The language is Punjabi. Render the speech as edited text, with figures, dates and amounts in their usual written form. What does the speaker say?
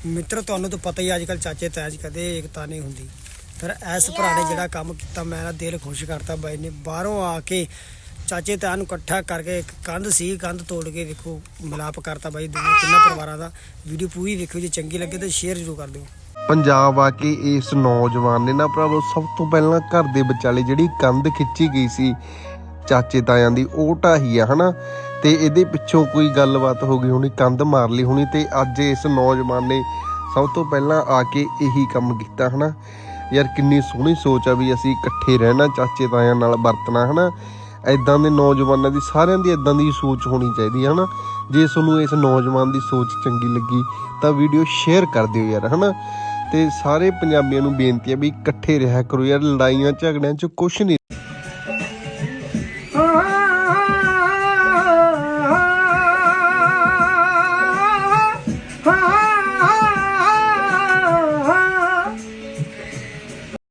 ਮਿੱਤਰ ਤੁਹਾਨੂੰ ਤਾਂ ਪਤਾ ਹੀ ਅੱਜ ਕੱਲ੍ਹ ਚਾਚੇ ਤਾਏ 'ਚ ਕਦੇ ਏਕਤਾ ਨਹੀਂ ਹੁੰਦੀ। ਫਿਰ ਇਸ ਭਰਾ ਨੇ ਜਿਹੜਾ ਕੰਮ ਕੀਤਾ ਮੇਰਾ ਦਿਲ ਖੁਸ਼ ਕਰਤਾ ਬਾਈ ਨੇ। ਬਾਹਰੋਂ ਆ ਕੇ ਚਾਚੇ ਤਾਇਆ ਨੂੰ ਇਕੱਠਾ ਕਰਕੇ ਇੱਕ ਕੰਧ ਸੀ, ਕੰਧ ਤੋੜ ਕੇ ਦੇਖੋ ਮਿਲਾਪ ਕਰਤਾ ਬਾਈ ਤਿੰਨਾਂ ਪਰਿਵਾਰਾਂ ਦਾ। ਵੀਡੀਓ ਪੂਰੀ ਵੇਖਿਓ, ਜੇ ਚੰਗੀ ਲੱਗੇ ਤਾਂ ਸ਼ੇਅਰ ਜ਼ਰੂਰ ਕਰ ਦਿਓ। ਪੰਜਾਬ ਆ ਕੇ ਇਸ ਨੌਜਵਾਨ ਨੇ ਨਾ ਭਰਾਵੋ ਸਭ ਤੋਂ ਪਹਿਲਾਂ ਘਰ ਦੇ ਵਿਚਾਲੇ ਜਿਹੜੀ ਕੰਧ ਖਿੱਚੀ ਗਈ ਸੀ ਚਾਚੇ ਤਾਇਆਂ ਦੀ, ਉਹ ਢਾਹੀ ਆ ਹਨਾ। ਤੇ ਇਹਦੇ ਪਿੱਛੋਂ ਕੋਈ ਗੱਲਬਾਤ ਹੋ ਗਈ ਹੋਣੀ, ਕੰਧ ਮਾਰ ਲਈ ਹੋਣੀ, ਤੇ ਅੱਜ ਇਸ ਨੌਜਵਾਨ ਨੇ ਸਭ ਤੋਂ ਪਹਿਲਾਂ ਆ ਕੇ ਇਹੀ ਕੰਮ ਕੀਤਾ ਹਨਾ। ਯਾਰ ਕਿੰਨੀ ਸੋਹਣੀ ਸੋਚ ਆ ਵੀ ਅਸੀਂ ਇਕੱਠੇ ਰਹਿਣਾ, ਚਾਚੇ ਤਾਇਆਂ ਨਾਲ ਵਰਤਣਾ ਹਨਾ। ਇੱਦਾਂ ਦੇ ਨੌਜਵਾਨਾਂ ਦੀ, ਸਾਰਿਆਂ ਦੀ ਇੱਦਾਂ ਦੀ ਸੋਚ ਹੋਣੀ ਚਾਹੀਦੀ ਹੈ ਹਨਾ। ਜੇ ਤੁਹਾਨੂੰ ਇਸ ਨੌਜਵਾਨ ਦੀ ਸੋਚ ਚੰਗੀ ਲੱਗੀ ਤਾਂ ਵੀਡੀਓ ਸ਼ੇਅਰ ਕਰ ਦਿਓ ਯਾਰ ਹਨਾ। ਤੇ ਸਾਰੇ ਪੰਜਾਬੀਆਂ ਨੂੰ ਬੇਨਤੀ ਹੈ ਵੀ ਇਕੱਠੇ ਰਿਹਾ ਕਰੋ ਯਾਰ, ਲੜਾਈਆਂ ਝਗੜਿਆਂ 'ਚ ਕੁਛ ਨਹੀਂ।